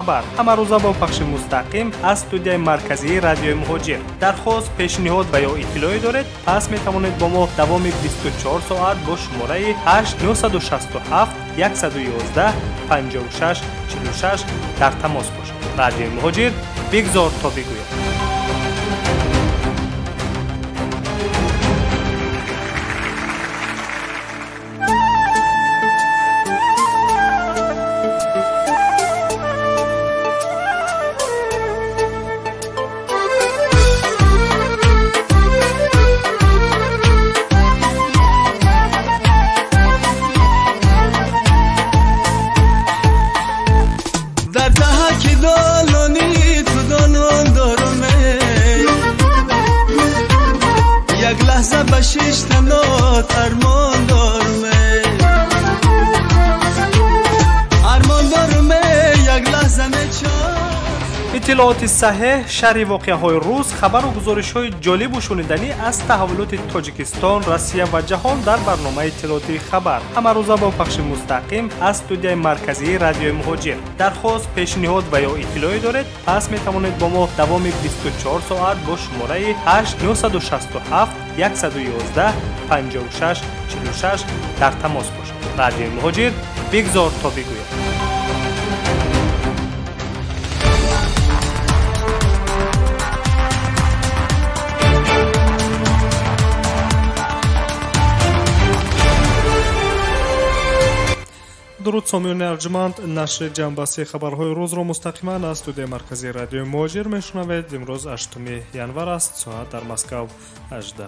خبر همه روزه با پخش مستقیم از استودیوی مرکزی رادیو مهاجر. درخواست، پیشنهاد و یا اطلاعی دارید، پس می توانید با ما دوام 24 ساعت با شماره 8967 111 56 46 در تماس باشید. رادیو مهاجر، بگذار تا بگوید. اطلاعات صحیح، شرح واقعه‌های روز، خبر و گزارش‌های جالب و شنیدنی از تحولات تاجیکستان، روسیه و جهان در برنامه اطلاعاتی خبر همه روزه با پخش مستقیم از استودیوی مرکزی رادیو مهاجر. درخواست، پیشنهاد و یا اطلاعی دارید، پس می توانید با ما دوام 24 ساعت با شماره 8967 111 56 46 در تماس باشید. رادیو مهاجر، بگذار تا بگوید. درود سامیان ارجمند، نشر جنبسته خبرهای روز را مستقیما از استودیوی مرکزی رادیو مهاجر میشنوید. امروز 8 ینور است، ساعت در مسکو 18.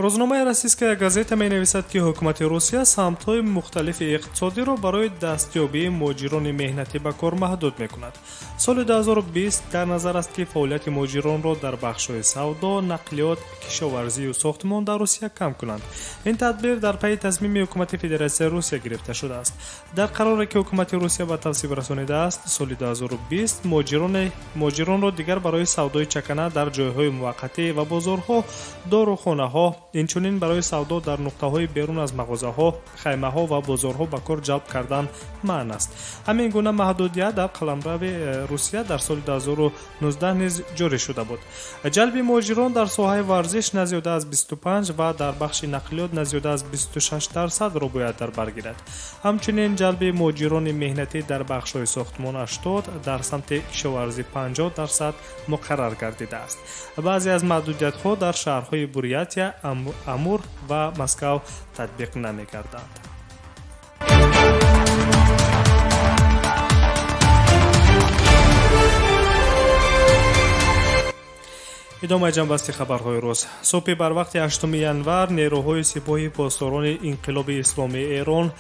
روزنامه روسیسکایا گازета می‌نویسد که حکومت روسیه سمت‌های مختلف اقتصادی را برای دستیابی مهاجران مهنتی به کار محدود می‌کند. سال 2020 در نظر است که فعالیت مهاجران را در بخش‌های سودا، نقلیات، کشاورزی و ساختمان در روسیه کم کنند. این تدبیر در پی تصمیم حکومت فدراسیون روسیه گرفته شده است. در قراری که حکومت روسیه به تصویب رسانیده است، سال 2020 مهاجران را دیگر برای سودای چکنه در جای‌های موقتی و بازارها، داروخانه‌ها، اینچنین برای سودا در نقطه‌های بیرون از مغازه‌ها، خیمه‌ها و بازارها به کار جلب کردن منع است. همین گونه محدودیت در قلمرو روسیه در سال 2019 نیز جاری شده بود. جلب مهاجران در ساحه ورزش نزدیک از 25 و در بخش نقلیات نزدیک از 26% را باید در بر گیرد. همچنین جلب مهاجران مهنتی در بخش‌های ساختمان 80 در سمت کشاورزی 50% مقرر گردیده است. بعضی از محدودیت‌ها در شهرهای بوریاتیا، امور و مسکو تطبیق نمی‌گردند. ادامه جنبسته خبرهای روز. صبح بر وقت 8 ینور نیروهای سپاهی پاسداران انقلاب اسلامی ایران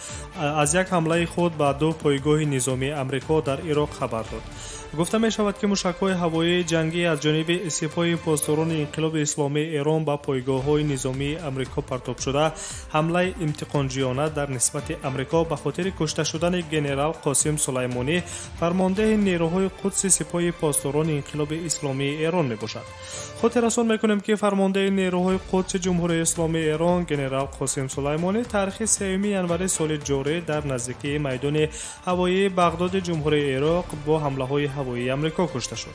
از یک حمله خود به 2 پایگاه نظامی آمریکا در عراق خبر داد. گفته می شود که موشک‌های هوایی جنگی از جانب سپاه پاسداران انقلاب اسلامی ایران به پایگاه‌های نظامی آمریکا پرتاب شده، حمله انتقامجویانه در نسبت آمریکا به خاطر کشته شدن ژنرال قاسم سلیمانی، فرمانده نیروهای قدس سپاه پاسداران انقلاب اسلامی ایران میباشد. خاطر رسان میکنیم که فرمانده نیروهای قدس جمهوری اسلامی ایران ژنرال قاسم سلیمانی تاریخ 3 ینور سال جاری در نزدیکی میدان هوایی بغداد جمهوری عراق با حمله‌های هوایی آمریکا کشته شد.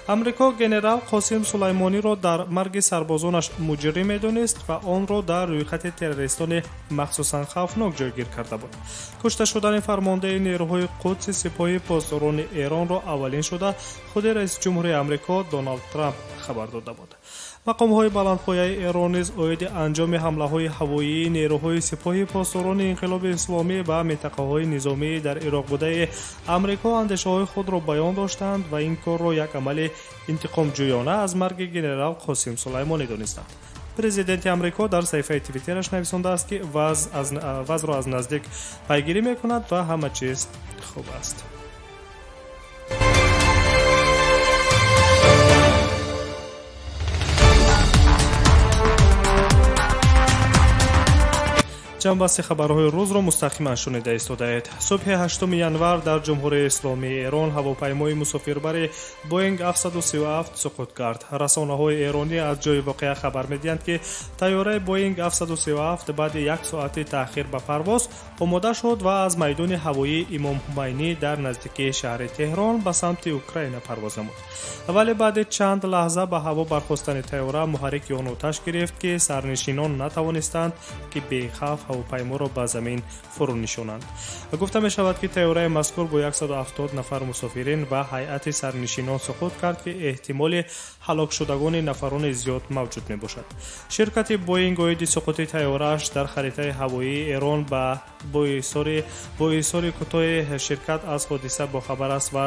آمریکا ژنرال قاسم سلیمانی را در مرگ سربازانش مجرم می‌دانست و آن را در رویخط تروریستان مخصوصاً خوفناک جایگیر کرده بود. کشته شدن فرمانده نیروهای قدس سپاه پاسداران ایران را اولین شده خود رئیس جمهور آمریکا دونالد ترامپ خبر داده بود. مقام‌های بلندپایه ایران نیز عاید انجام حمله‌های هوایی نیروهای سپاه پاسداران انقلاب اسلامی به منطقه‌های نظامی در عراق بوده آمریکا اندیشه‌های خود را بیان داشتند و این کار را یک عمل انتقام جویانه از مرگ ژنرال قاسم سلیمانی دانستند. پرزیدنت آمریکا در صفحه توییترش نویسنده است که وضع را از نزدیک پیگیری می‌کند و همه چیز خوب است. ҷанбасти хабарҳои рӯзро мустақиман шунида истодаед. субҳи 8 январ дар ҷумҳурии исломии эрон ҳавопаймои мусофирбари боинг 737 суқут кард. расонаҳои эронӣ аз ҷои воқеа хабар медиҳанд, ки тайёраи боинг 737 баъди 1 соати таъхир ба парвоз омода шуд ва аз майдони ҳавоии имом ҳумайнӣ дар наздикии шаҳри теҳрон ба самти украина парвоз намуд. вале баъди чанд лаҳза ба ҳаво бархостани тайёра муҳаррики он оташ гирифт, ки сарнишинон натавонистанд ки бехавф ҳавопайморо ба замин фурӯ нишонанд. гуфта мешавад, ки тайёраи мазкур бо 170 нафар мусофирин ва ҳайати сарнишинон суқут кард, ки эҳтимоли ҳалокшудагони нафарони зиёд мавҷуд мебошад. ширкати боинг оиди суқути тайёрааш дар харитаи ҳавоии эрон ба бо изҳори кӯтоҳи ширкат аз ҳодиса бохабар аст ва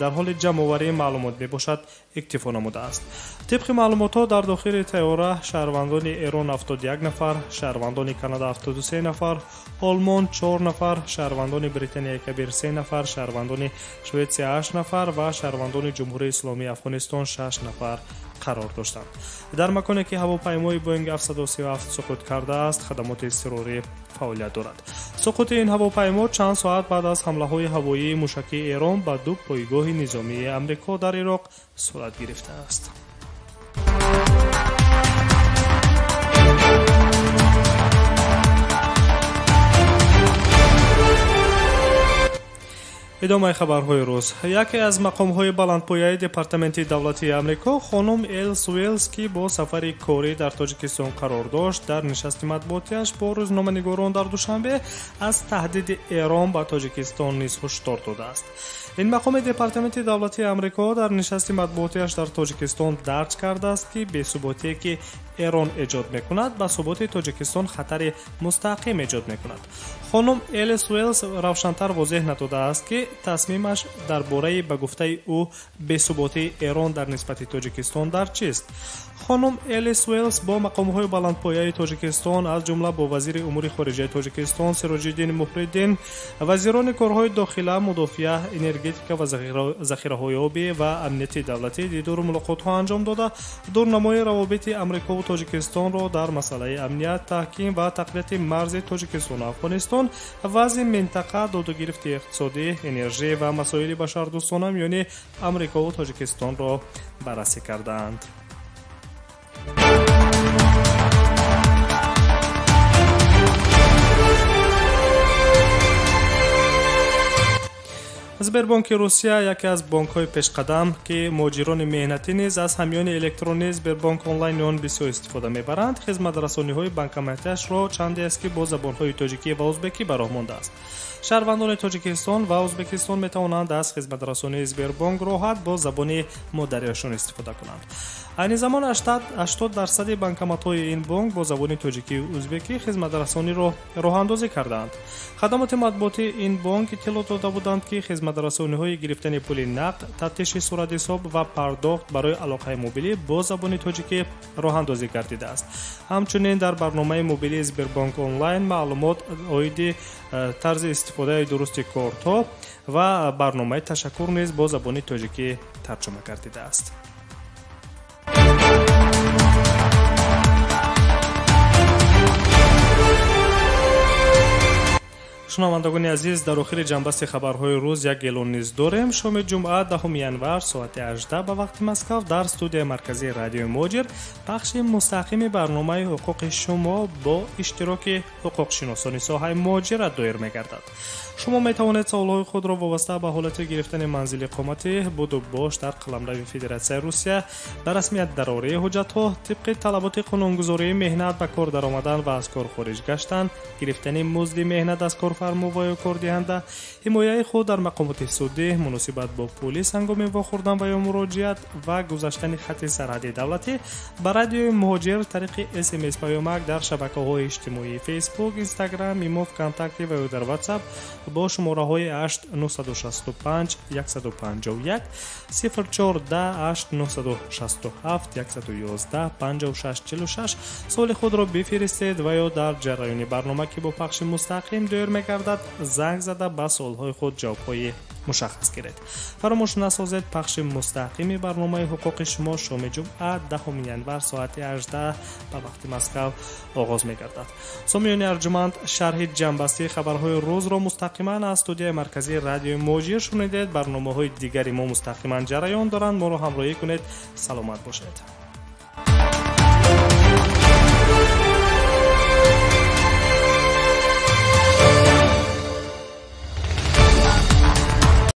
дар ҳоли ҷамъоварии маълумот мебошад иктифо намудааст. тибқи маълумотҳо дар дохили тайёра шаҳрвандони эрон 71 нафар, шаҳрвандони канада 73 нафар, олмон 4 нафар, шаҳрвандони британияи кабир 3 нафар, шаҳрвандони шветсия 8 нафар ва шаҳрвандони ҷумҳурии исломии афғонистон 6 нафар қарор доштанд. дар маконе ки ҳавопаймои боинг 737 суқут кардааст, хадамоти изтирорӣ фаъолият дорад. суқути ин ҳавопаймо чанд соат баъд аз ҳамлаҳои ҳавоии мушакии эрон ба ду пойгоҳи низомии амрико дар ироқ сурат гирифтааст. идомаи хабарҳои рӯз. яке аз мақомҳои баландпояи департаменти давлатии амрико хонум элс уэлс, ки бо сафари корӣ дар тоҷикистон қарор дошт, дар нишасти матбуотиаш бо рӯзноманигорон дар душанбе аз таҳдиди эрон ба тоҷикистон низ ҳушдор додааст. ин мақоми департаменти давлатии амрико дар нишасти матбуотиаш дар тоҷикистон дарҷ кардааст, ки бесуботие ки эрон эҷод мекунад ба суботи тоҷикистон хатари мустақим эҷод мекунад. хонум элис уэлс равшантар возеҳ надодааст, ки тасмимаш дар бораи ба гуфтаи ӯ бесуботии эрон дар нисбати тоҷикистон дар чист. хонум элис уэлс бо мақомҳои баландпояи тоҷикистон аз ҷумла бо вазири умури хориҷаи тоҷикистон сироҷиддин муҳриддин, вазирони корҳои дохила, мудофиа, энергетика ва захираҳои обӣ ва амнияти давлатӣ дидору мулоқотҳо анҷом дода, дурнамои равобити амрикову тоҷикистонро дар масъалаи амният, таҳким ва тақвияти марзи тоҷикистону афғонистон, вазъи минтақа, додугирифти иқтисодӣ, энержӣ ва масоили башардӯстона миёни амрикову тоҷикистонро баррасӣ кардаанд. сбербонки русия яке аз бонкҳои пешқадам, ки муҳоҷирони меҳнатӣ низ аз ҳамёни электронии сбербонк онлайни он бисёр истифода мебаранд, хизматрасониҳои банкоматиашро чанде аст, ки бо забонҳои тоҷикӣ ва ӯзбекӣ бароҳ мондааст. шаҳрвандони тоҷикистон ва ӯзбекистон метавонанд аз хизматрасонии сбербонк роҳат бо забони модариашон истифода кунанд. айни замон 80% банкоматҳои ин бонк бо забони тоҷикию ӯзбекӣ хизматрасониро роҳандозӣ кардаанд. хадамоти матбуотии ин бонк иттилоъ дода буданд, ки хизматрасониҳои гирифтани пули нақд, тафтиши суратҳисоб ва пардохт барои алоқаи мобилӣ бо забони тоҷикӣ роҳандозӣ гардидааст. ҳамчунин дар барномаи мобилии сбербонк онлайн маълумот оиди тарзи истифодаи дурусти кортҳо ва барномаи ташаккур низ бо забони тоҷикӣ тарҷума гардидааст. шунавандагони азиз, дар охири ҷанбасти хабарҳои рӯз як эълон низ дорем. шоми ҷумъа 10 январ соати 18 ба вақти Москав дар студияи марказии радиои Моҷир бахши мустақими барномаи ҳуқуқи шумо бо иштироки ҳуқуқшиносони соҳаи муҳоҷират доир мегардад. шумо метавонед саволҳои худро вобаста ба ҳолати гирифтани манзили иқоматӣ, буду бош дар қаламрави Федератсияи Русия, ба расмият дарории ҳуҷҷатҳо, тибқи талаботи қонунгузории меҳнат ба кор даромадан ва аз кор хориҷ гаштан, гирифтани музди меҳнат аз корфармо ва ё кордиҳанда, ҳимояи худ дар мақомоти судӣ, муносибат бо полис ҳангоми вохӯрдан ва ё муроҷиат ва гузаштани хатти сарҳади давлатӣ ба радиои Муҳоҷир тариқи SMS паёмак дар шабакаҳои иҷтимоии Facebook, Instagram, Imo, ВКонтакте ва ё дар WhatsApp бо шумораҳои 8965 151 0410 8967 111 5646 соли худро бифиристед ва ё дар ҷараёни барнома, ки бо пахши мустақим доир мегардад, занг зада ба суолҳои худ ҷавобҳои مشخص گیرید. فراموش نسازید پخش مستقیم برنامه حقوق شما شام جمعه 10 ینور ساعت 18 به وقت مسکو آغاز می‌گردد. سامیان ارجمند، شرح جنبسته خبرهای روز را مستقیما از استودیوی مرکزی رادیو موجی شنیدید. برنامه‌های دیگری ما مستقیما جریان دارند. ما را همراهی کنید. سلامت باشید.